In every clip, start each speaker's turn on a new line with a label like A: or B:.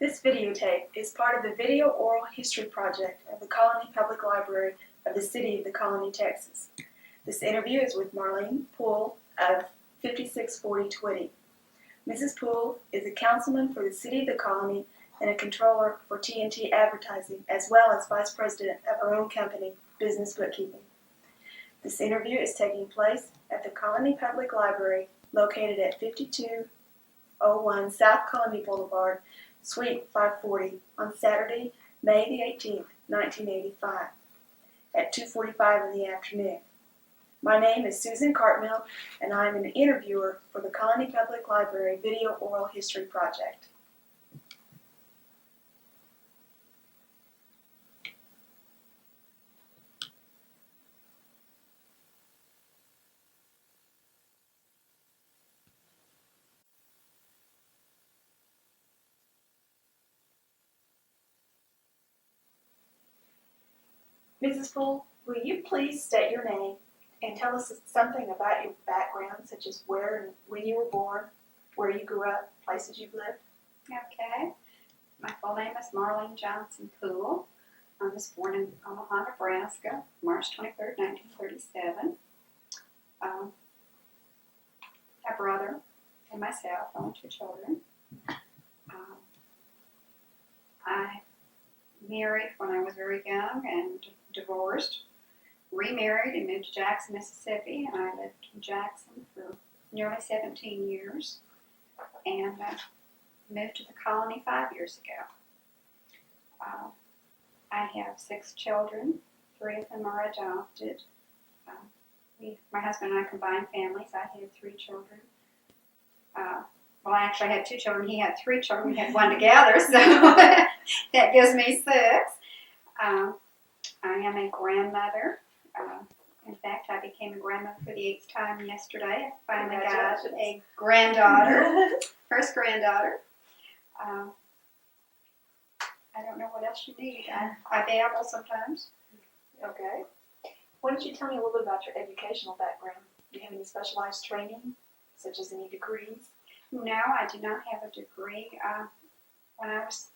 A: This videotape is part of the Video Oral History Project of the Colony Public Library of the City of the Colony, Texas. This interview is with Marlene Poole of 5640 Twitty. Mrs. Poole is a councilman for the City of the Colony and a controller for TNT Advertising, as well as vice president of her own company, Business Bookkeeping. This interview is taking place at the Colony Public Library, located at 5201 South Colony Boulevard, Suite 540, on Saturday, May the 18th, 1985, at 2:45 in the afternoon. My name is Susan Cartmill, and I am an interviewer for the Colony Public Library Video Oral History Project. Mrs. Poole, will you please state your name and tell us something about your background, such as where and when you were born, where you grew up, places you've lived?
B: Okay. My full name is Marlene Johnson Poole. I was born in Omaha, Nebraska, March 23rd, 1937. A brother and myself, only two children. I married when I was very young and divorced, remarried and moved to Jackson, Mississippi, and I lived in Jackson for nearly 17 years and moved to the colony 5 years ago. I have 6 children. 3 of them are adopted. My husband and I combined families. I had 3 children. Well, I actually had 2 children. He had 3 children. We had 1 together, so that gives me 6. I am a grandmother. In fact, I became a grandmother for the 8th time yesterday. I finally got a granddaughter, first granddaughter. I don't know what else you need. I babble sometimes.
A: Okay. Why don't you tell me a little bit about your educational background? Do you have any specialized training, such as any degrees?
B: No, I do not have a degree. When I was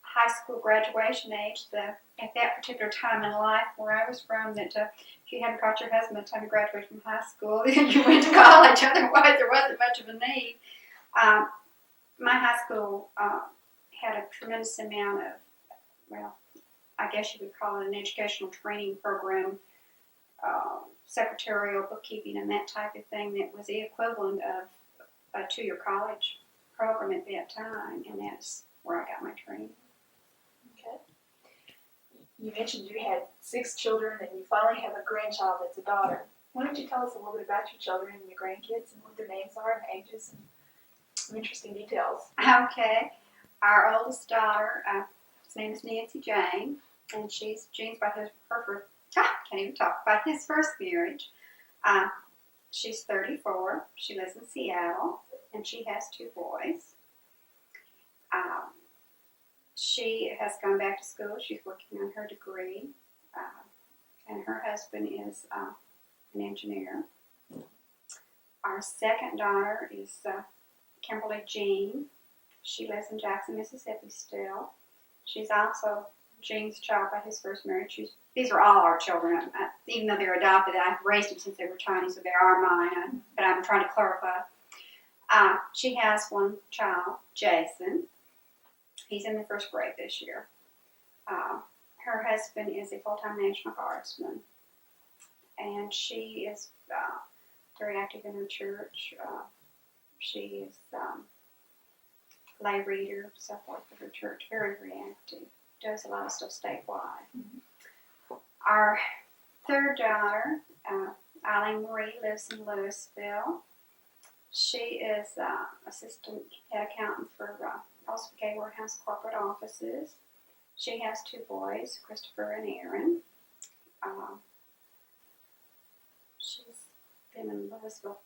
B: high school graduation age, at that particular time in life where I was from, that if you hadn't caught your husband by the time you graduated from high school, you went to college. Otherwise, there wasn't much of a need. My high school had a tremendous amount of, well, I guess you would call it an educational training program, secretarial, bookkeeping, and that type of thing that was the equivalent of a 2-year college program at that time, and that's where I got my training.
A: Okay. You mentioned you had 6 children, and you finally have a grandchild that's a daughter. Why don't you tell us a little bit about your children and your grandkids and what their names are and ages and some interesting details?
B: Okay. Our oldest daughter, his name is Nancy Jane, and Jane's by his first marriage. She's 34. She lives in Seattle, and she has 2 boys. She has gone back to school. She's working on her degree, and her husband is an engineer. Our second daughter is Kimberly Jean. She lives in Jackson, Mississippi still. She's also Jane's child by his first marriage. These are all our children. Even though they're adopted, I've raised them since they were tiny, so they are mine, but I'm trying to clarify. She has 1 child, Jason. He's in the 1st grade this year. Her husband is a full-time National Guardsman, and she is very active in her church. She is lay reader, so forth for her church, very, very active. Does a lot of stuff statewide. Mm-hmm. Our 3rd daughter, Eileen Marie, lives in Louisville. She is assistant head accountant for Jagoe Warehouse corporate offices. She has 2 boys, Christopher and Aaron. She's been in Louisville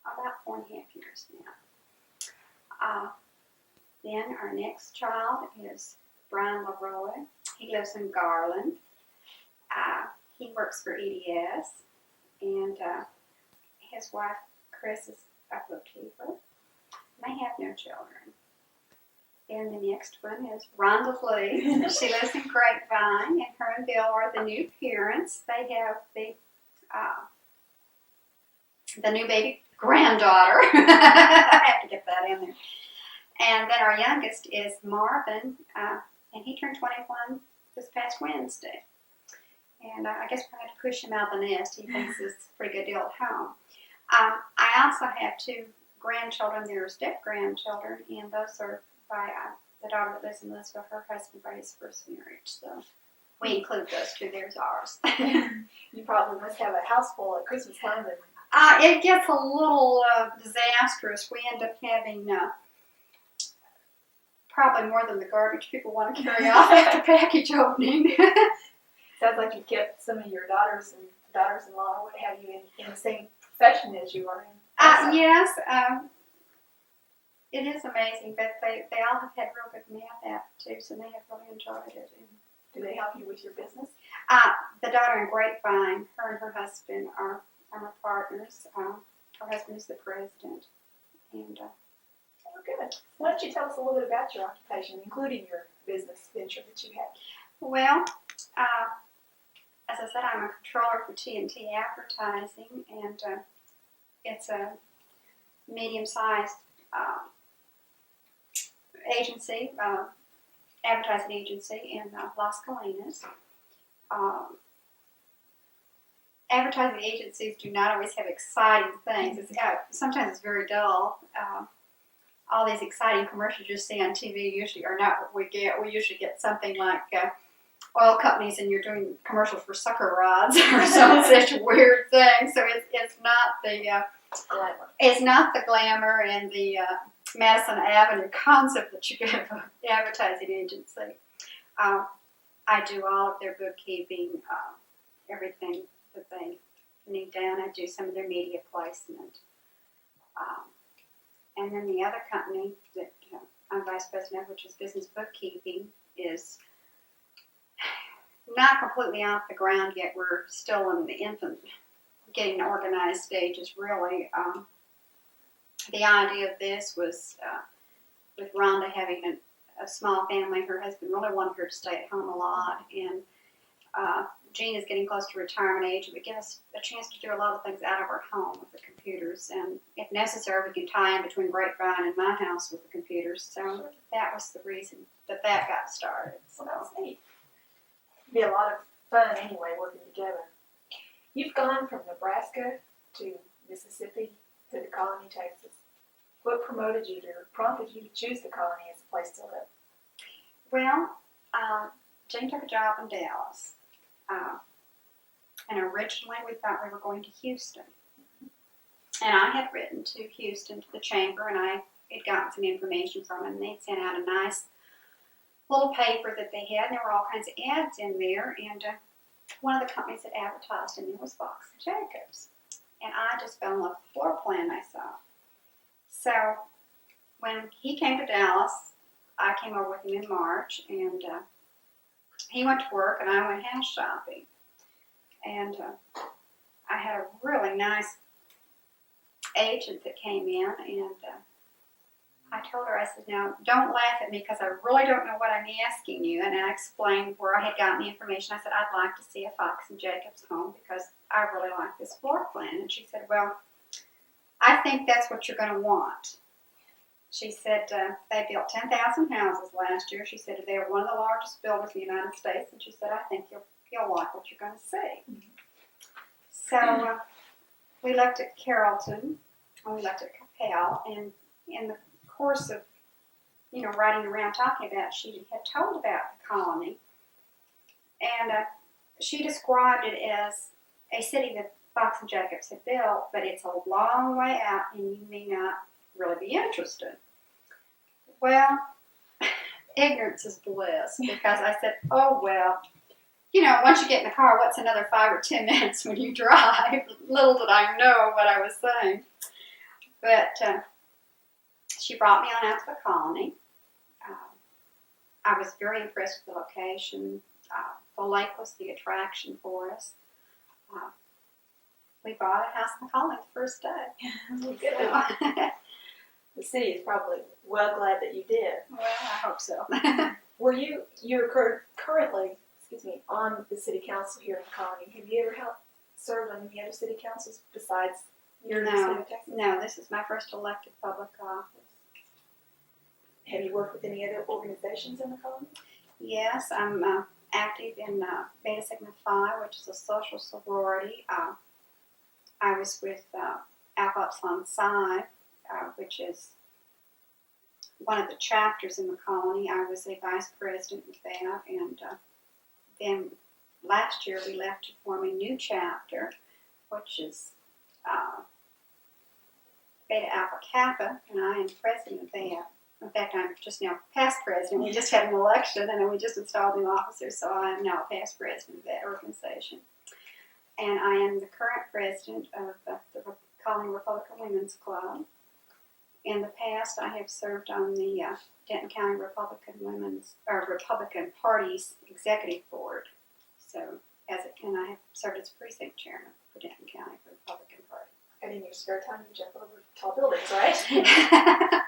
B: about 4.5 years now. Then our next child is Brian Leroy. He lives in Garland. He works for EDS, and his wife, Chris, is a bookkeeper. They have no children. And the next one is Rhonda Lee. She lives in Grapevine, and her and Bill are the new parents. They have the new baby granddaughter. I have to get that in there. And then our youngest is Marvin, and he turned 21 this past Wednesday. And I guess we're going to push him out of the nest. He thinks it's a pretty good deal at home. I also have 2 grandchildren. They're step-grandchildren, and those are by the daughter that lives in Louisville, her husband by his first marriage. So we include those 2. There's ours.
A: You probably must have a house full at Christmas time. And
B: It gets a little disastrous. We end up having probably more than the garbage people want to carry off after package opening.
A: sounds like you kept some of your daughters and daughters-in-law, what have you, in the same profession as you are in.
B: Yes, it is amazing, but they all have had real good math aptitudes, and they have really enjoyed it.
A: Do they help you with your business?
B: The daughter in Grapevine, her and her husband are my partners. Her husband is the president, and
A: oh, good. Why don't you tell us a little bit about your occupation, including your business venture that you have?
B: well, as I said, I'm a controller for T&T Advertising, and it's a medium-sized agency, advertising agency in Las Colinas. Advertising agencies do not always have exciting things. Sometimes it's very dull. All these exciting commercials you see on TV usually are not what we get. We usually get something like oil companies, and you're doing commercials for sucker rods or some such weird thing. So it's not the
A: glamour.
B: It's not the glamour and the Madison Avenue concept that you get from an advertising agency. I do all of their bookkeeping, everything that they need done. I do some of their media placement. And then the other company that I'm vice president of, which is business bookkeeping, is not completely off the ground yet. We're still in the infant getting organized stages, really. The idea of this was with Rhonda having a small family. Her husband really wanted her to stay at home a lot, and Jean is getting close to retirement age. It would give us a chance to do a lot of things out of our home with the computers, and if necessary, we can tie in between Grapevine and my house with the computers. So that was the reason that got started.
A: Well, that's neat. It'd be a lot of fun anyway, working together. You've gone from Nebraska to Mississippi to the Colony, Texas. What prompted you to choose the Colony as a place to live?
B: Well, Jane took a job in Dallas. And originally we thought we were going to Houston. And I had written to Houston, to the chamber, and I had gotten some information from them. And they'd sent out a nice little paper that they had, and there were all kinds of ads in there. And one of the companies that advertised in there was Fox and Jacobs. And I just fell in love with the floor plan I saw. So when he came to Dallas, I came over with him in March, and he went to work, and I went house shopping. And I had a really nice agent that came in, and I told her, I said, now, don't laugh at me because I really don't know what I'm asking you. And I explained where I had gotten the information. I said, I'd like to see a Fox and Jacobs home because I really like this floor plan. And she said, well, I think that's what you're going to want. She said they built 10,000 houses last year. She said they were one of the largest builders in the United States. And she said, I think you'll like what you're going to see. Mm-hmm. So we looked at Carrollton, and we looked at Capel, and in the course of, riding around talking about it, she had told about the Colony, and she described it as a city that Fox and Jacobs had built, but it's a long way out, and you may not really be interested. Well, ignorance is bliss, because I said, oh, well, once you get in the car, what's another 5 or 10 minutes when you drive? Little did I know what I was saying. But she brought me on out to the Colony. I was very impressed with the location. The lake was the attraction for us. We bought a house in the Colony the first day.
A: Good. The city is probably well glad that you did.
B: Well, I hope hope so.
A: You're currently, on the city council here in the colony. Have you ever served on any other city councils besides your state of Texas?
B: No, this is my first elected public office.
A: Have you worked with any other organizations in the colony?
B: Yes, I'm active in Beta Sigma Phi, which is a social sorority. I was with Alpha Epsilon Psi, which is one of the chapters in the colony. I was a vice president with that, and then last year we left to form a new chapter, which is Beta Alpha Kappa, and I am president of that. In fact, I'm just now past president. We just had an election, and then we just installed new officers, so I am now past president of that organization. And I am the current president of the Colony Republican Women's Club. In the past, I have served on the Denton County Republican Party's executive board. So, and I have served as precinct chairman for Denton County for the Republican Party.
A: And in your spare time, you jump over tall buildings, right?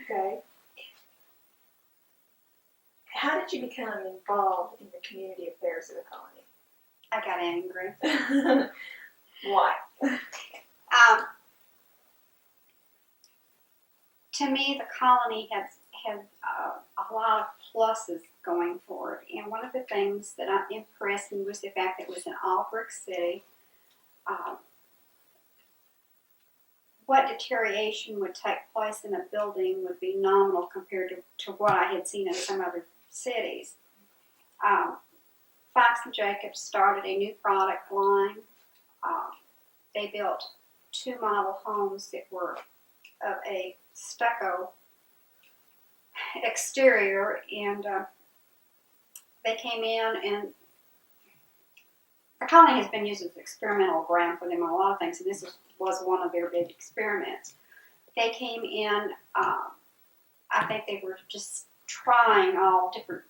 A: Okay. How did you become involved in the community affairs of the colony?
B: I got angry.
A: Why?
B: To me, the colony had a lot of pluses going forward, and one of the things that impressed me was the fact that it was an all-brick city. What deterioration would take place in a building would be nominal compared to what I had seen in some other cities. Fox and Jacobs started a new product line. They built 2 model homes that were of a stucco exterior, and they came in, and the colony has been used as an experimental ground for them on a lot of things, and this was one of their big experiments. They came in, I think they were just trying all different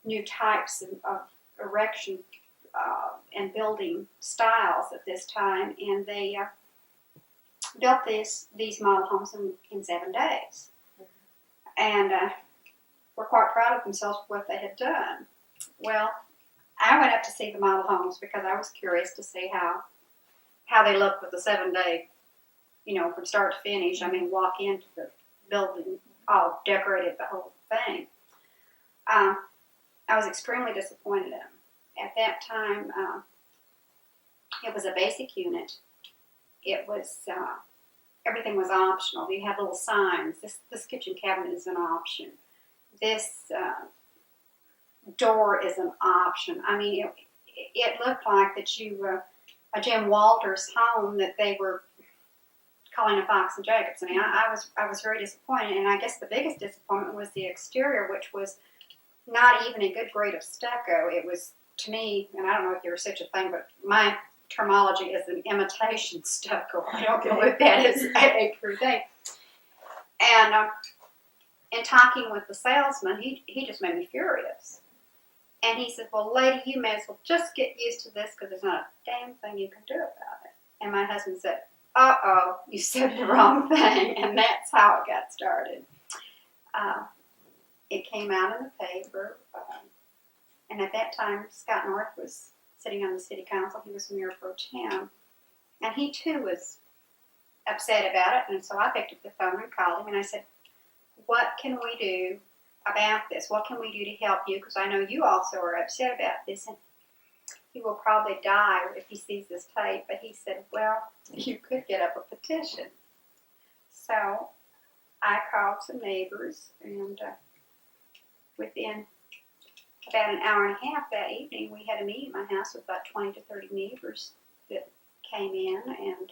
B: new types of erection and building styles at this time, and they built these model homes in 7 days. And were quite proud of themselves for what they had done. Well, I went up to see the model homes because I was curious to see how they looked with the 7-day, from start to finish. I mean, walk into the building all decorated, the whole thing. I was extremely disappointed in them. At that time, it was a basic unit. It was, everything was optional. You had little signs. This kitchen cabinet is an option. This door is an option. I mean, it looked like that a Jim Walters home that they were calling a Fox and Jacobs. I mean, I was very disappointed, and I guess the biggest disappointment was the exterior, which was not even a good grade of stucco. It was, to me, and I don't know if there's such a thing, but my terminology is an imitation stucco. I don't know if that is a true thing. And in talking with the salesman, he just made me furious. And he said, well, lady, you may as well just get used to this because there's not a damn thing you can do about it. And my husband said, uh-oh, you said the wrong thing. And that's how it got started. It came out in the paper. And at that time, Scott North was sitting on the city council. He was mayor pro tem. And he, too, was upset about it. And so I picked up the phone and called him. And I said, what can we do about this? What can we do to help you? Because I know you also are upset about this. And he will probably die if he sees this tape. But he said, well, you could get up a petition. So I called some neighbors. And within about an hour and a half that evening, we had a meeting at my house with about 20 to 30 neighbors that came in. And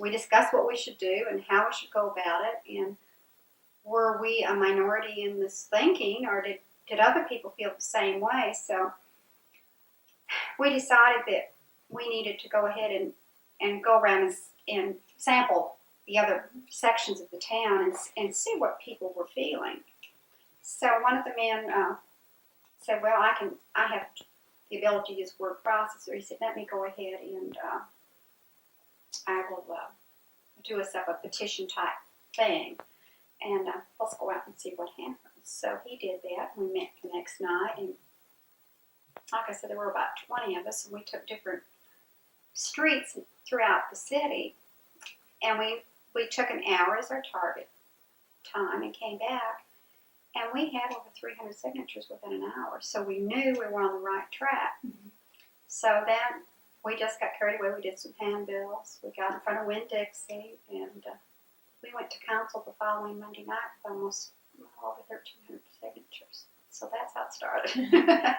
B: we discussed what we should do and how we should go about it. And were we a minority in this thinking, or did other people feel the same way? So we decided that we needed to go ahead and go around and sample the other sections of the town and see what people were feeling. So one of the men said, well, I have the ability to use word processor. He said, let me go ahead and I will do us up a petition type thing. and let's go out and see what happens. So he did that. We met the next night, and like I said, there were about 20 of us, and we took different streets throughout the city, and we took an hour as our target time and came back, and we had over 300 signatures within an hour, so we knew we were on the right track.
A: Mm-hmm.
B: So then we just got carried away. We did some handbills. We got in front of Winn-Dixie, and we went to council the following Monday night with almost over 1,300 signatures. So that's how it started.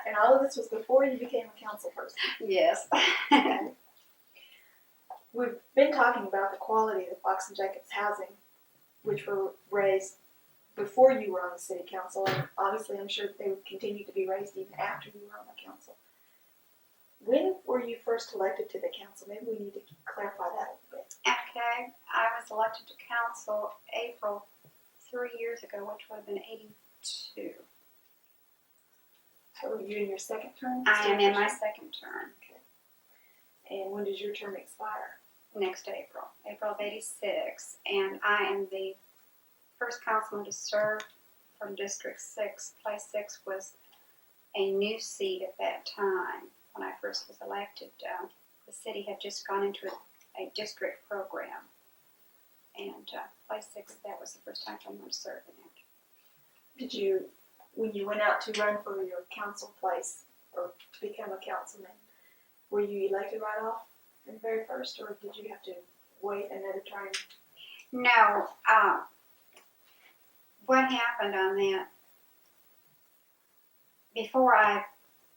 A: And all of this was before you became a council person.
B: Yes.
A: We've been talking about the quality of the Fox and Jacobs housing, which were raised before you were on the city council, and obviously I'm sure that they would continue to be raised even after you were on the council. When were you first elected to the council? Maybe we need to clarify that a little bit.
B: Okay, I was elected to council April 3 years ago, which would have been 82.
A: So were you in your second term?
B: I am in my second term.
A: Okay. And when does your term expire?
B: Next April of 86, and I am the first councilman to serve from District 6. Place 6 was a new seat at that time. When I first was elected, the city had just gone into a district program, and Place 6, that was the first time I'm going to serve in it.
A: Did you, when you went out to run for your council place or to become a councilman, were you elected right off in the very first, or did you have to wait another term?
B: No, what happened on that, before I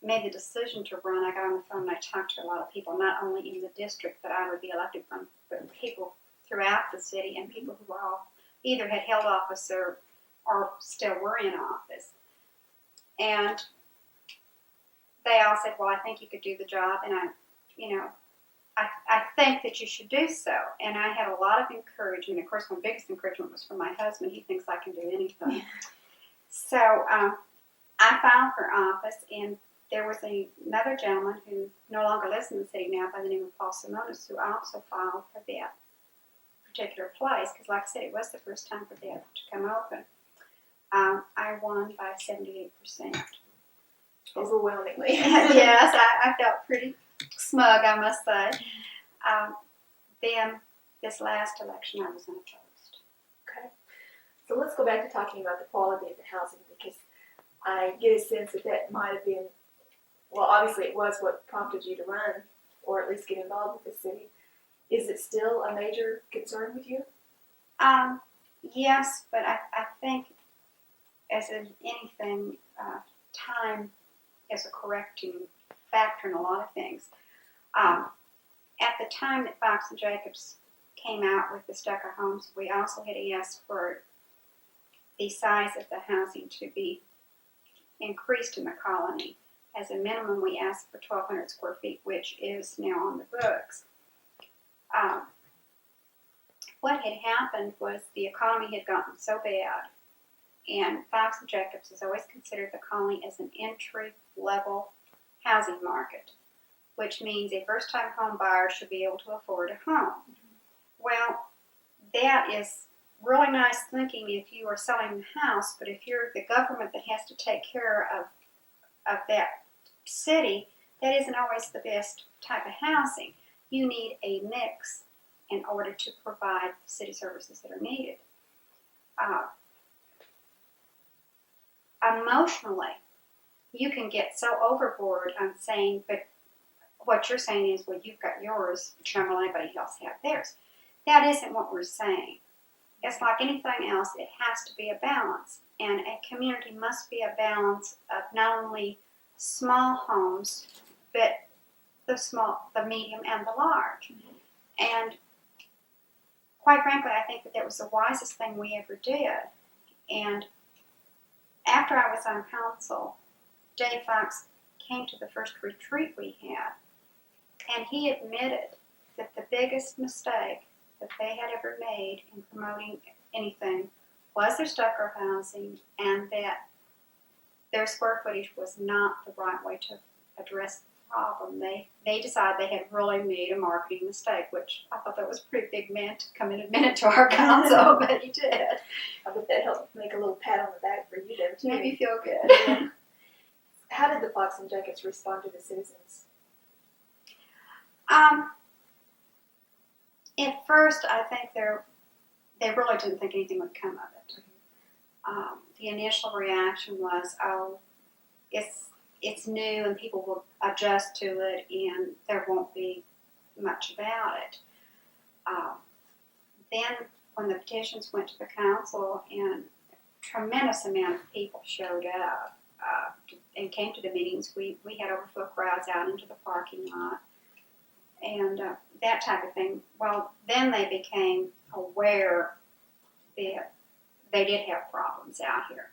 B: made the decision to run, I got on the phone and I talked to a lot of people, not only in the district that I would be elected from, but people throughout the city and people who were all either had held office or still were in office. And they all said, well, I think you could do the job, and I think that you should do so. And I had a lot of encouragement. Of course, my biggest encouragement was from my husband. He thinks I can do anything. So I filed for office, and there was another gentleman who no longer lives in the city now by the name of Paul Simonis, who also filed for that particular place, because like I said, it was the first time for that to come open. I won by 78%.
A: Overwhelmingly.
B: Yes, I felt pretty smug, I must say. Then this last election, I was unopposed.
A: Okay. So let's go back to talking about the quality of the housing, because I get a sense that that might have been, well, obviously it was what prompted you to run, or at least get involved with the city. Is it still a major concern with you?
B: Yes, but I think, as in anything, time is a correcting factor in a lot of things. At the time that Fox and Jacobs came out with the stucco homes, we also had asked for the size of the housing to be increased in the colony. As a minimum, we asked for 1,200 square feet, which is now on the books. What had happened was the economy had gotten so bad, and Fox and Jacobs has always considered the colony as an entry-level housing market, which means a first-time home buyer should be able to afford a home. Well, that is really nice thinking if you are selling the house, but if you're the government that has to take care of that city, that isn't always the best type of housing. You need a mix in order to provide the city services that are needed. Emotionally, you can get so overboard on saying, but what you're saying is, well, you've got yours, but you don't let anybody else have theirs. That isn't what we're saying. It's like anything else, it has to be a balance. And a community must be a balance of not only small homes, but the medium, and the large. And quite frankly, I think that was the wisest thing we ever did. And after I was on council, Dave Fox came to the first retreat we had, and he admitted that the biggest mistake that they had ever made in promoting anything was their stucco housing, and that their square footage was not the right way to address problem. They decided they had really made a marketing mistake, which I thought that was a pretty big man to come and admit it to our council, but he did.
A: I bet that helped make a little pat on the back for you there too.
B: Made me feel good.
A: Yeah. How did the Fox and Jacobs respond to the citizens?
B: At first, I think they really didn't think anything would come of it. The initial reaction was, "Oh, it's new and people will adjust to it, and there won't be much about it." Then, when the petitions went to the council, and a tremendous amount of people showed up and came to the meetings, we had overflow crowds out into the parking lot. And that type of thing. Well, then they became aware that they did have problems out here.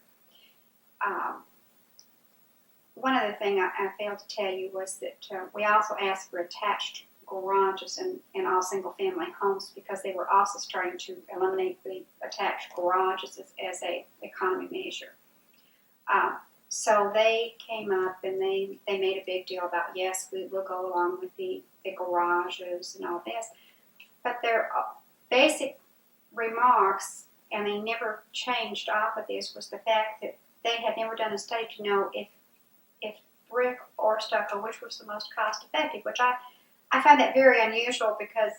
B: One other thing I failed to tell you was that we also asked for attached garages in all single-family homes because they were also starting to eliminate the attached garages as a economy measure. So they came up and they made a big deal about, yes, we will go along with the garages and all this. But their basic remarks, and they never changed off of this, was the fact that they had never done a study to know if brick or stucco, which was the most cost effective, which I find that very unusual because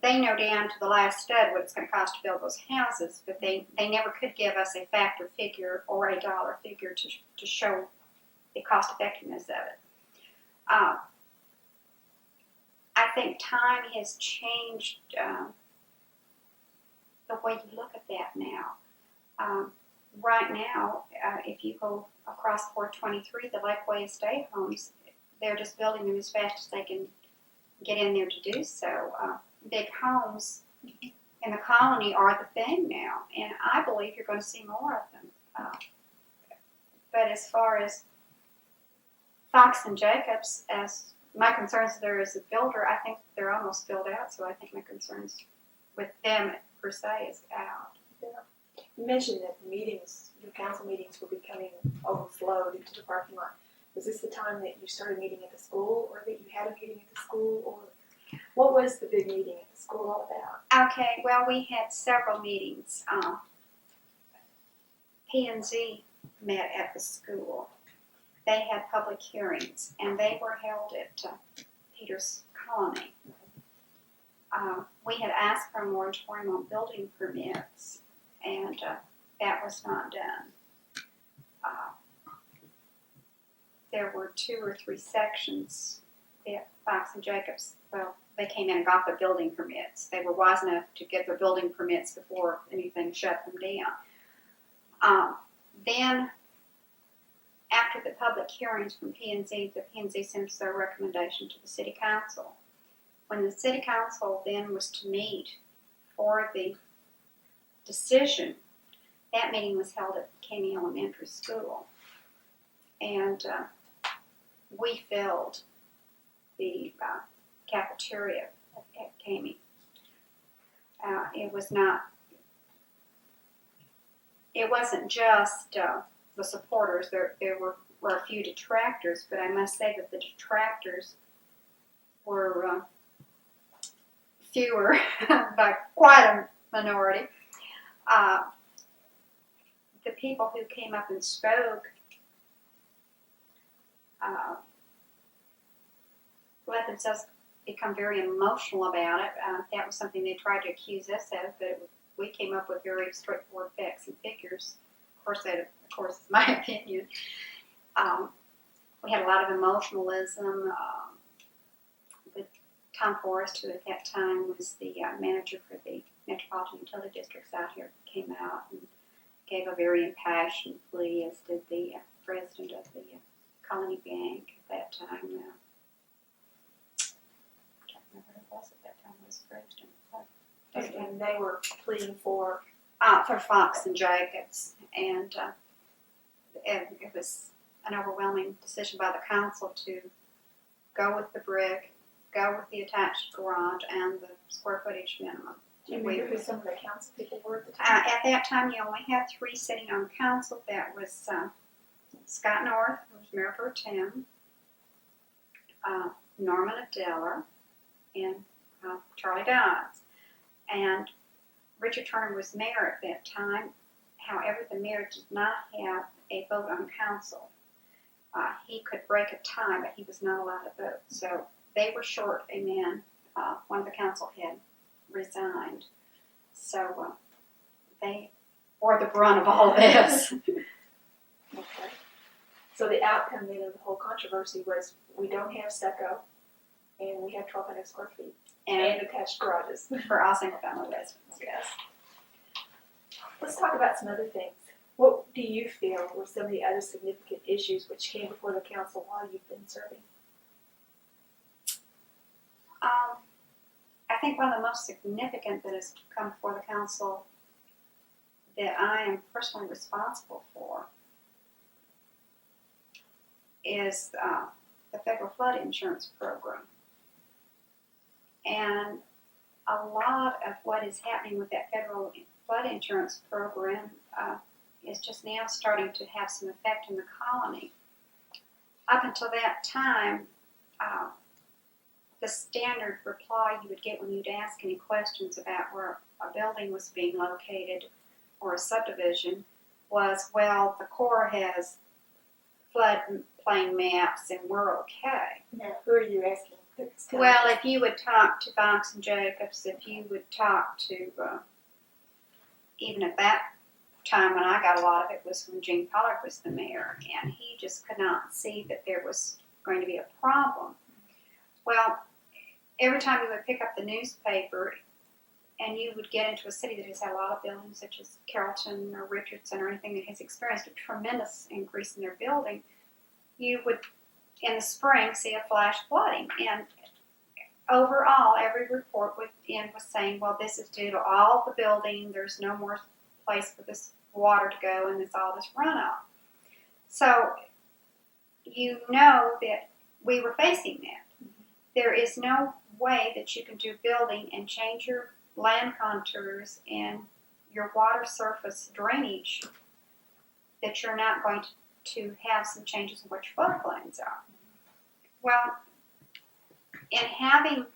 B: they know down to the last stud what it's going to cost to build those houses, but they never could give us a factor figure or a dollar figure to show the cost effectiveness of it. I think time has changed the way you look at that now. Right now, if you go across 423, the Lakeway Estate homes, they're just building them as fast as they can get in there to do so. Big homes in the colony are the thing now, and I believe you're going to see more of them. But as far as Fox and Jacobs, as my concerns there as a builder, I think they're almost filled out, so I think my concerns with them per se is out.
A: Yeah. You mentioned that the meetings, your council meetings, were becoming overflowed into the parking lot. Was this the time that you started meeting at the school, or that you had a meeting at the school, or what was the big meeting at the school all about?
B: Okay, well, we had several meetings. P&Z met at the school. They had public hearings, and they were held at Peters Colony. We had asked for a moratorium on building permits, and that was not done. There were 2 or 3 sections that Fox and Jacobs, well, they came in and got the building permits. They were wise enough to get their building permits before anything shut them down. Then, after the public hearings from P&Z, the P&Z sends their recommendation to the City Council. When the City Council then was to meet for the decision, that meeting was held at Caney Elementary School. And we filled the cafeteria at Caney. It wasn't just the supporters. There were a few detractors, but I must say that the detractors were fewer by quite a minority. The people who came up and spoke let themselves become very emotional about it. That was something they tried to accuse us of, but we came up with very straightforward facts and figures. Of course, that is my opinion. We had a lot of emotionalism. But Tom Forrest, who at that time was the manager for the Metropolitan Utility Districts out here, came out and gave a very impassioned plea, as did the president of the Colony Bank at that time. I can't remember who it was at that time. It was president.
A: And they were pleading for
B: Fox and Jacobs, and it was an overwhelming decision by the council to go with the brick, go with the attached garage, and the square footage minimum.
A: Do you remember who some of the council people were at the time?
B: At that time, you only had 3 sitting on council. That was Scott North, who was Mayor Pro Tem, Norman Adeller, and Charlie Dodds. And Richard Turner was mayor at that time. However, the mayor did not have a vote on council. He could break a tie, but he was not allowed to vote. So they were short a man. One of the council had resigned. So they bore the brunt of all of this.
A: Okay. So the outcome then of the whole controversy was we don't have stucco, and we have 1,200 square feet and attached garages.
B: For all single-family residents,
A: Yes. Let's talk about some other things. What do you feel were some of the other significant issues which came before the council while you've been serving?
B: I think one of the most significant that has come before the council that I am personally responsible for is the federal flood insurance program. And a lot of what is happening with that federal flood insurance program is just now starting to have some effect in the colony. Up until that time, the standard reply you would get when you'd ask any questions about where a building was being located or a subdivision was, well, the Corps has floodplain maps and we're okay.
A: Now, who are you asking?
B: Well, if you would talk to Fox and Jacobs, if you would talk to, even at that time when I got a lot of it was when Gene Pollard was the mayor, and he just could not see that there was going to be a problem. Well, every time you would pick up the newspaper and you would get into a city that has had a lot of buildings, such as Carrollton or Richardson or anything that has experienced a tremendous increase in their building, you would, in the spring, see a flash flooding. And overall, every report would end with saying, well, this is due to all the building, there's no more place for this water to go, and it's all this runoff. So, you know that we were facing that. There is no way that you can do building and change your land contours and your water surface drainage that you're not going to have some changes in what your floodplains are. Well, in having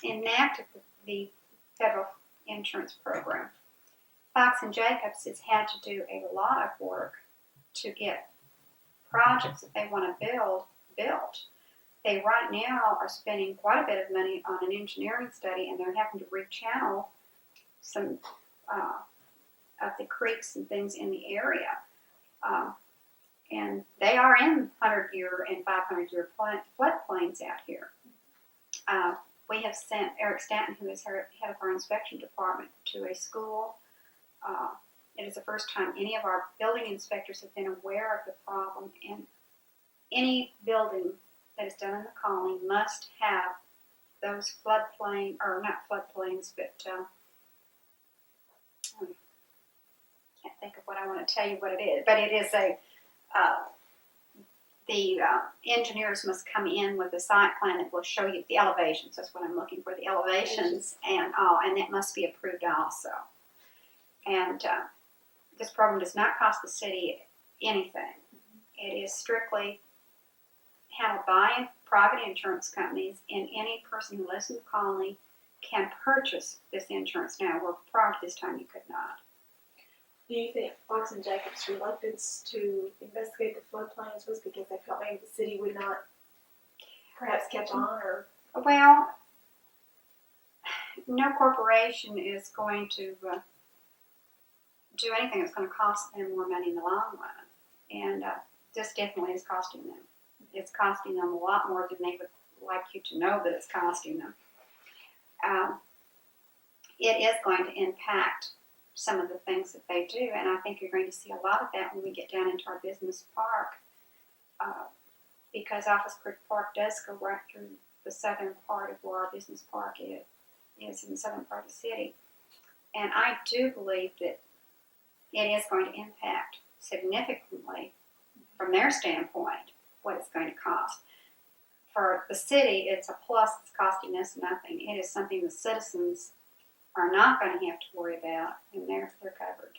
B: enacted the federal insurance program, Fox and Jacobs has had to do a lot of work to get projects that they want to built. They right now are spending quite a bit of money on an engineering study, and they're having to rechannel some of the creeks and things in the area. And they are in 100-year and 500-year floodplains out here. We have sent Eric Stanton, who is head of our inspection department, to a school. It is the first time any of our building inspectors have been aware of the problem, and any building that is done in the colony must have those floodplain, or not floodplains, but I can't think of what I want to tell you what it is, but it is the engineers must come in with a site plan that will show you the elevations. That's what I'm looking for, the elevations and all, and that must be approved also. And this program does not cost the city anything. It is strictly handled by private insurance companies, and any person who lives in the colony can purchase this insurance now, where prior to this time you could not.
A: Do you think Fox and Jacobs' reluctance to investigate the floodplains was because they felt maybe the city would not perhaps catch on, or?
B: Well, no corporation is going to do anything that's going to cost them more money in the long run, and this definitely is costing them. It's costing them a lot more than they would like you to know that it's costing them. It is going to impact some of the things that they do, and I think you're going to see a lot of that when we get down into our business park, because Office Creek Park does go right through the southern part of where our business park is in the southern part of the city. And I do believe that it is going to impact significantly, from their standpoint, what it's going to cost. For the city, it's a plus. It's costing us nothing. It is something the citizens are not going to have to worry about, and they're covered.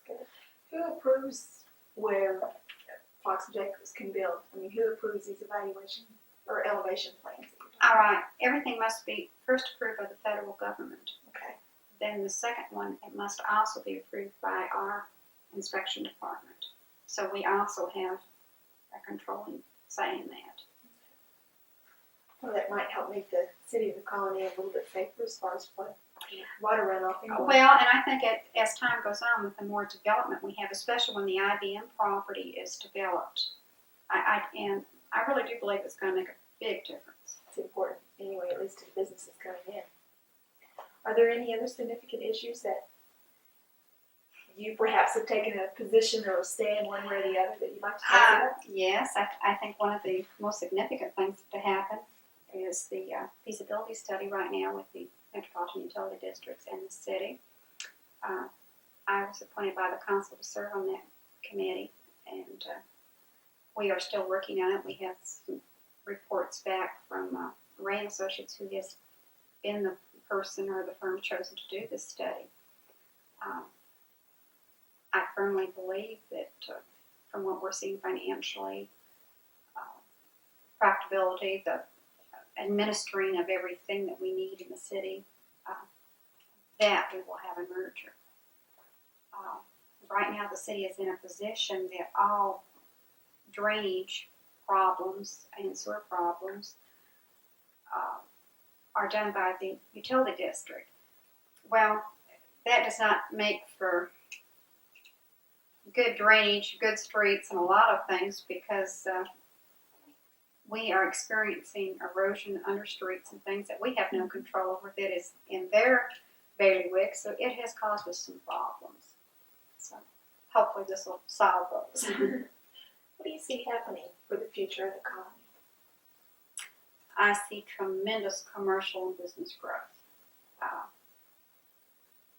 A: Good. Who approves where Fox and Jacobs can build? I mean, who approves these evaluation or elevation plans?
B: All right, everything must be first approved by the federal government.
A: Okay.
B: Then the second one, it must also be approved by our inspection department. So we also have a controlling say in that.
A: Well, that might help make the city of the colony a little bit safer as far as water runoff. Anyway.
B: Well, and I think as time goes on, with the more development we have, especially when the IBM property is developed, I really do believe it's going to make a big difference.
A: It's important anyway, at least to the businesses coming in. Are there any other significant issues that you perhaps have taken a position or a stand one way or the other that you'd like to talk about?
B: Yes, I think one of the most significant things to happen is the feasibility study right now with the Metropolitan Utility Districts and the city. I was appointed by the council to serve on that committee, and we are still working on it. We have some reports back from Ray & Associates, who has been the person or the firm chosen to do this study. I firmly believe that from what we're seeing financially, practicability, the administering of everything that we need in the city, that we will have a merger. Right now the city is in a position that all drainage problems and sewer problems are done by the utility district. Well, that does not make for good drainage, good streets, and a lot of things, because we are experiencing erosion under streets and things that we have no control over that is in their bailiwick, so it has caused us some problems. So hopefully this will solve those.
A: What do you see happening for the future of the colony?
B: I see tremendous commercial and business growth.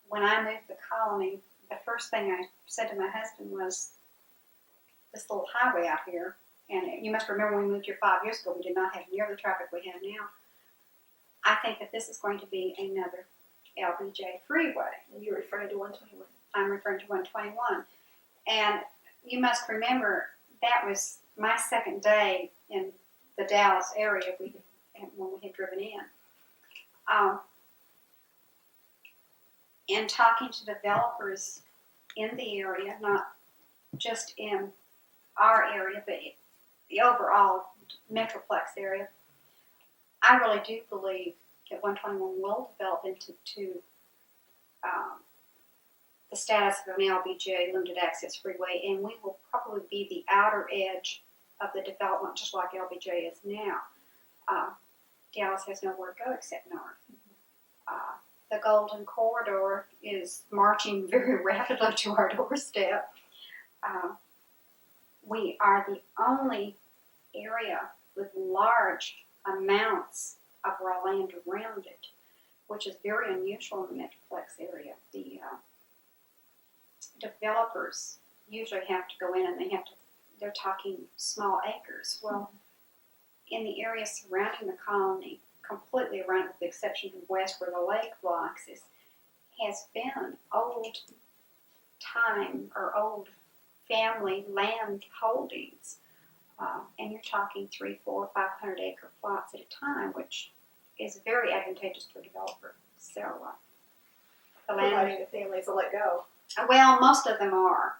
B: When I moved the colony, the first thing I said to my husband was, this little highway out here, and you must remember when we moved here 5 years ago, we did not have near the traffic we have now. I think that this is going to be another LBJ freeway.
A: And you're referring to 121.
B: I'm referring to 121. And you must remember, that was my second day in the Dallas area when we had driven in. And talking to developers in the area, not just in our area, but the overall Metroplex area, I really do believe that 121 will develop into the status of an LBJ, limited access freeway, and we will probably be the outer edge of the development, just like LBJ is now. Dallas has nowhere to go except north. The Golden Corridor is marching very rapidly to our doorstep. We are the only area with large amounts of raw land around it, which is very unusual in the Metroplex area. The developers usually have to go in and they're talking small acres. Well, in the area surrounding the colony, completely around with the exception of west where the lake blocks is, has been old time or old family land holdings. And you're talking 300, 400, 500 acre plots at a time, which is very advantageous for a developer. So the land,
A: Providing the families will let go.
B: well, most of them are.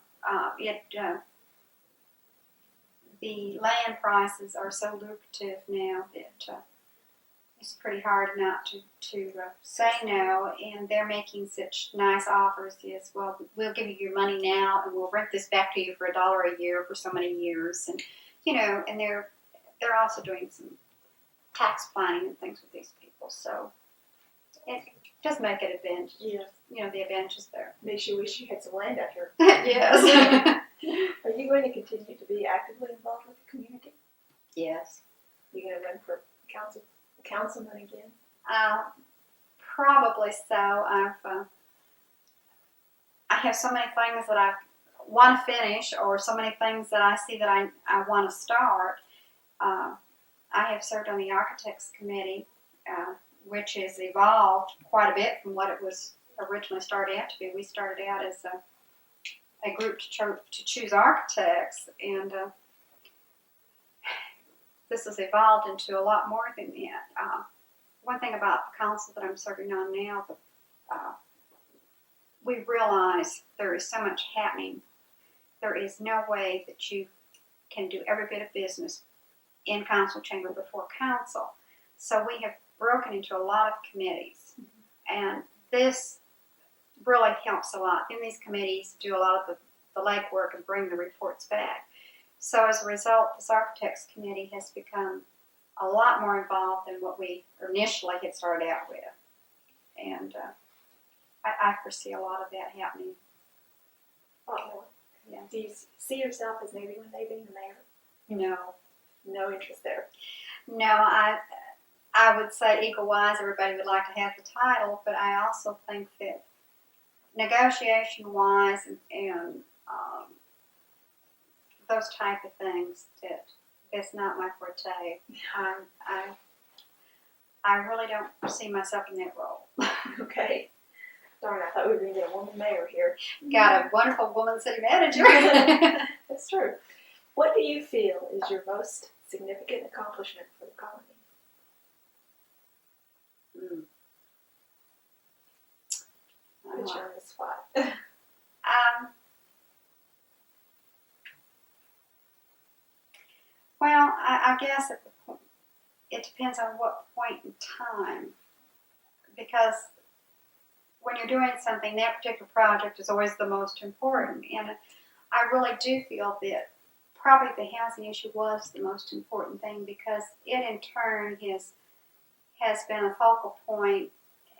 B: The land prices are so lucrative now that it's pretty hard not to say no, and they're making such nice offers as, well, we'll give you your money now and we'll rent this back to you for $1 a year for so many years, and and they're also doing some tax planning and things with these people, so it does make it advantage.
A: Yes.
B: The advantage is there.
A: Makes you wish you had some land out here.
B: Yes.
A: Are you going to continue to be actively involved with the community?
B: Yes.
A: You're going to run for councilman again?
B: Probably so. I have so many things that I want to finish, or so many things that I see that I want to start. I have served on the Architects Committee, which has evolved quite a bit from what it was originally started out to be. We started out as a group to choose architects, and this has evolved into a lot more than that. One thing about the council that I'm serving on now, we realize there is so much happening. There is no way that you can do every bit of business in council chamber before council. So we have broken into a lot of committees, and this really helps a lot. Then these committees do a lot of the legwork and bring the reports back. So as a result, this architects committee has become a lot more involved than what we initially had started out with. And I foresee a lot of that happening.
A: A lot more.
B: Yeah.
A: Do you see yourself as maybe one day being the mayor?
B: No.
A: No interest there.
B: No, I would say equal-wise, everybody would like to have the title, but I also think that negotiation-wise and those type of things, that's not my forte. I really don't see myself in that role.
A: Okay. Darn, I thought we were going to get a woman mayor here.
B: Got a wonderful woman city manager.
A: That's true. What do you feel is your most significant accomplishment for the colony? Put you on the spot.
B: Well, I guess it depends on what point in time, because when you're doing something, that particular project is always the most important. And I really do feel that probably the housing issue was the most important thing, because it in turn has been a focal point,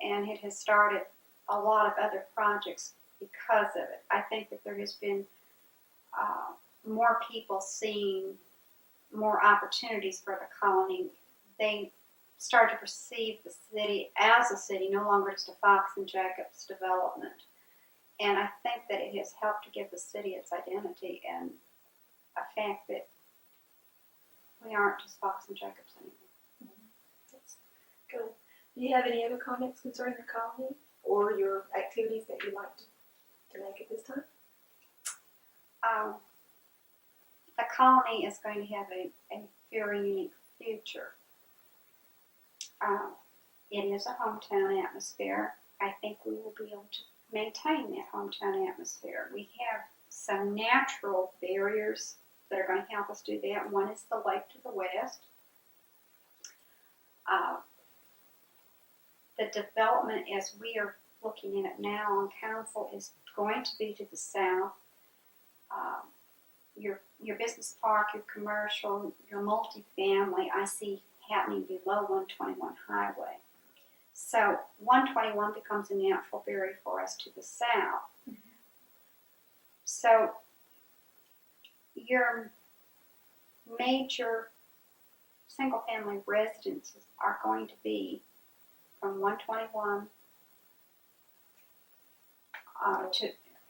B: and it has started a lot of other projects because of it. I think that there has been more people seeing more opportunities for the colony. They start to perceive the city as a city, no longer just a Fox and Jacobs development. And I think that it has helped to give the city its identity and a fact that we aren't just Fox and Jacobs anymore.
A: That's good. Do you have any other comments concerning the colony or your activities that you'd like to make at this time?
B: The colony is going to have a very unique future. It is a hometown atmosphere. I think we will be able to maintain that hometown atmosphere. We have some natural barriers that are going to help us do that. One is the lake to the west. The development as we are looking at it now on council is going to be to the south. Your business park, your commercial, your multifamily, I see happening below 121 highway. So 121 becomes a natural barrier for us to the south. Mm-hmm. So your major single-family residences are going to be from 121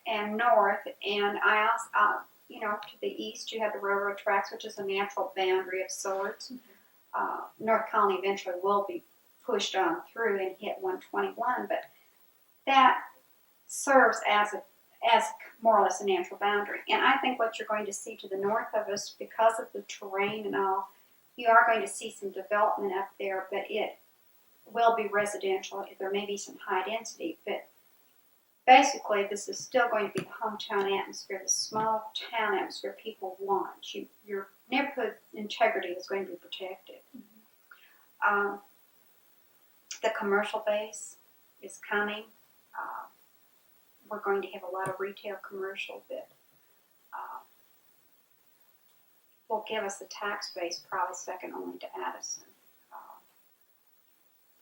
B: and north, and I also, to the east you have the railroad tracks, which is a natural boundary of sorts. Mm-hmm. North Colony eventually will be pushed on through and hit 121, but that serves as more or less a natural boundary. And I think what you're going to see to the north of us, because of the terrain and all, you are going to see some development up there, but it will be residential. There may be some high density, but basically this is still going to be the hometown atmosphere, the small town atmosphere people want. Your neighborhood integrity is going to be protected. Mm-hmm. The commercial base is coming. We're going to have a lot of retail commercial that will give us a tax base probably second only to Addison.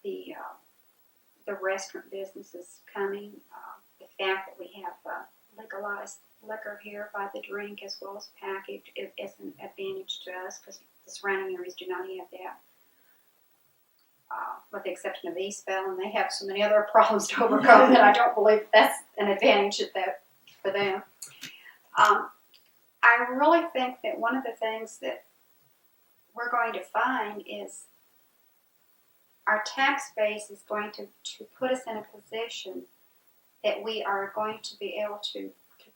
B: The restaurant business is coming. The fact that we have legalized liquor here by the drink as well as packaged is an advantage to us, because the surrounding areas do not have that. With the exception of Eastville, and they have so many other problems to overcome that I don't believe that's an advantage for them. I really think that one of the things that we're going to find is our tax base is going to put us in a position that we are going to be able to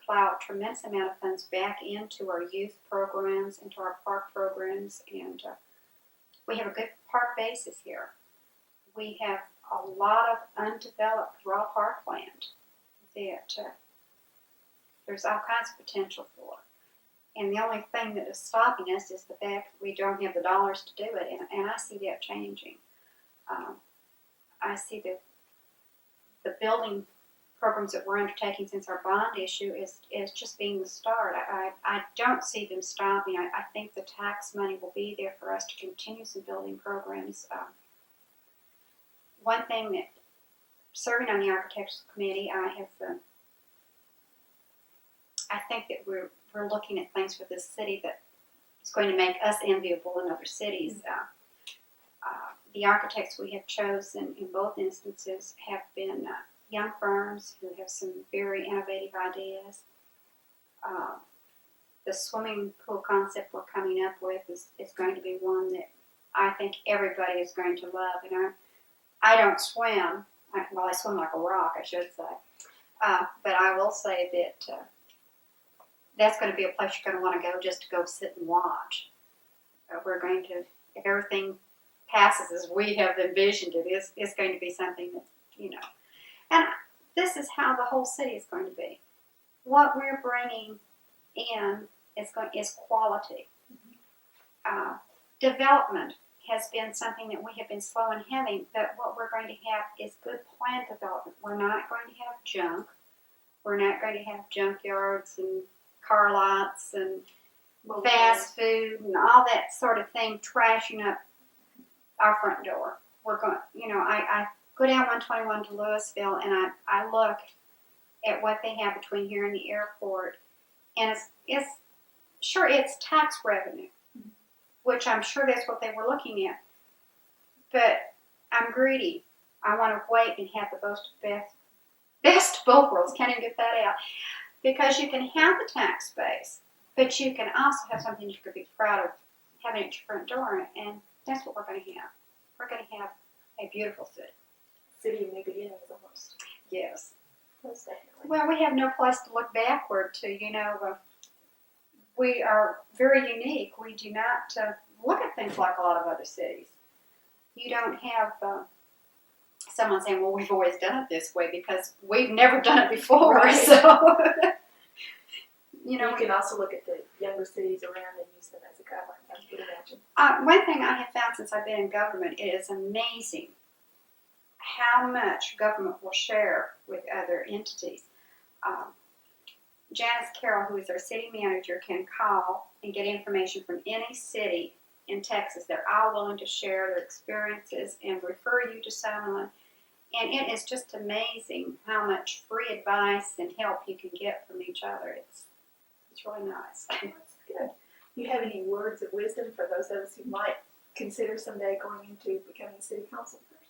B: plow a tremendous amount of funds back into our youth programs, into our park programs, and We have a good park basis here. We have a lot of undeveloped raw parkland that there's all kinds of potential for. And the only thing that is stopping us is the fact that we don't have the dollars to do it, and I see that changing. I see the building programs that we're undertaking since our bond issue is just being the start. I don't see them stopping. I think the tax money will be there for us to continue some building programs. One thing that, serving on the architectural committee, I think that we're looking at things for this city that is going to make us enviable in other cities. The architects we have chosen in both instances have been young firms who have some very innovative ideas. The swimming pool concept we're coming up with is going to be one that I think everybody is going to love. And I don't swim. I swim like a rock, I should say. But I will say that that's going to be a place you're going to want to go just to go sit and watch. We're going to, if everything passes as we have envisioned it, it's going to be something that, and this is how the whole city is going to be. What we're bringing in is quality. Development has been something that we have been slow in having, but what we're going to have is good planned development. We're not going to have junk. We're not going to have junkyards and car lots and fast food and all that sort of thing trashing up our front door. We're going, I go down 121 to Louisville and I look at what they have between here and the airport, and it's tax revenue, which I'm sure that's what they were looking at. But I'm greedy. I want to wait and have the best of both worlds. Can't even get that out. Because you can have the tax base, but you can also have something you could be proud of having at your front door, and that's what we're going to have. We're going to have a beautiful city.
A: City of new beginnings, almost.
B: Yes.
A: Most definitely.
B: Well, we have no place to look backward to. We are very unique. We do not look at things like a lot of other cities. You don't have someone saying, well, we've always done it this way, because we've never done it before.
A: Right.
B: So,
A: you can also look at the younger cities around and use them as a guideline, I would imagine.
B: One thing I have found since I've been in government, it is amazing how much government will share with other entities. Janice Carroll, who is our city manager, can call and get information from any city in Texas. They're all willing to share their experiences and refer you to someone. And it is just amazing how much free advice and help you can get from each other. It's really nice.
A: That's good. Do you have any words of wisdom for those of us who might consider someday going into becoming a city council person?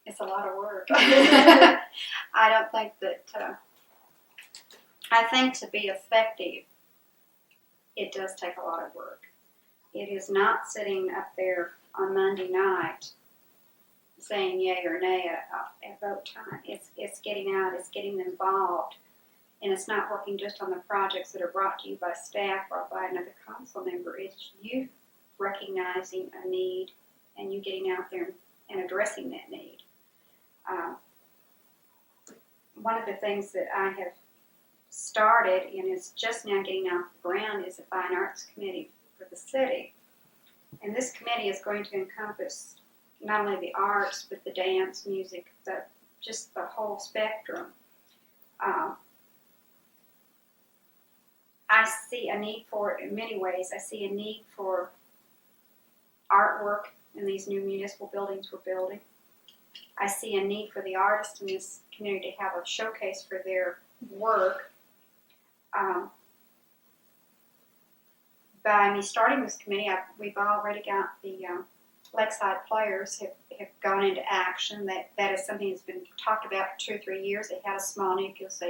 B: It's a lot of work. I don't think that, I think to be effective, it does take a lot of work. It is not sitting up there on Monday night saying yay or nay at vote time. It's getting out, it's getting involved, and it's not working just on the projects that are brought to you by staff or by another council member. It's you recognizing a need and you getting out there and addressing that need. One of the things that I have started and is just now getting off the ground is a fine arts committee for the city. And this committee is going to encompass not only the arts, but the dance, music, just the whole spectrum. I see a need for it in many ways. I see a need for artwork in these new municipal buildings we're building. I see a need for the artists in this community to have a showcase for their work. By me starting this committee, we've already got the Lakeside Players have gone into action. That is something that's been talked about for 2 or 3 years. They had a small nucleus.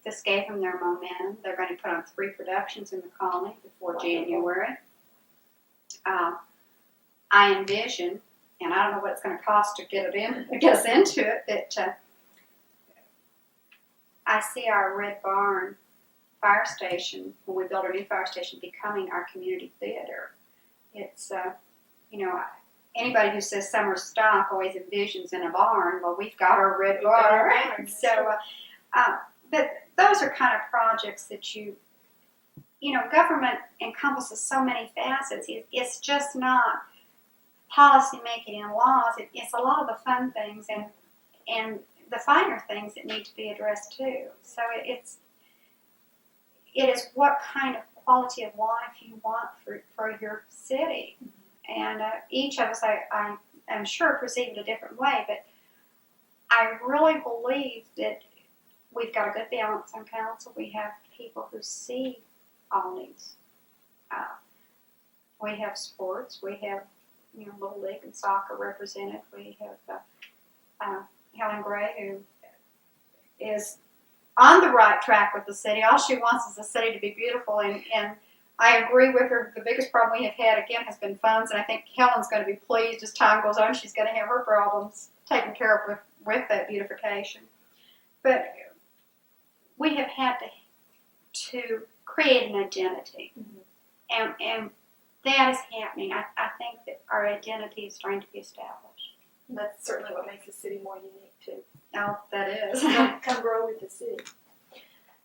B: This gave them their momentum. They're going to put on 3 productions in the colony before January. I envision, and I don't know what it's going to cost to get us into it, but I see our Red Barn fire station, when we build our new fire station, becoming our community theater. it's, anybody who says summer stock always envisions in a barn. Well, we've got our red barn. So, but those are kind of projects that government encompasses so many facets. It's just not policy making and laws. It's a lot of the fun things and the finer things that need to be addressed too. So it is what kind of quality of life you want for your city. And each of us, I am sure, perceive it a different way, but I really believe that we've got a good balance on council. We have people who see all needs. We have sports. We have, Little League and soccer represented. We have Helen Gray, who is on the right track with the city. All she wants is the city to be beautiful, and I agree with her. The biggest problem we have had, again, has been funds, and I think Helen's going to be pleased as time goes on. She's going to have her problems taken care of with that beautification. But we have had to create an identity, and that is happening. I think that our identity is starting to be established.
A: That's certainly what makes the city more unique too.
B: Oh, that is.
A: Come grow with the city.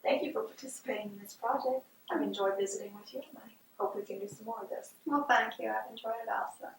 A: Thank you for participating in this project. I've enjoyed visiting with you, and I hope we can do some more of this.
B: Well, thank you. I've enjoyed it also.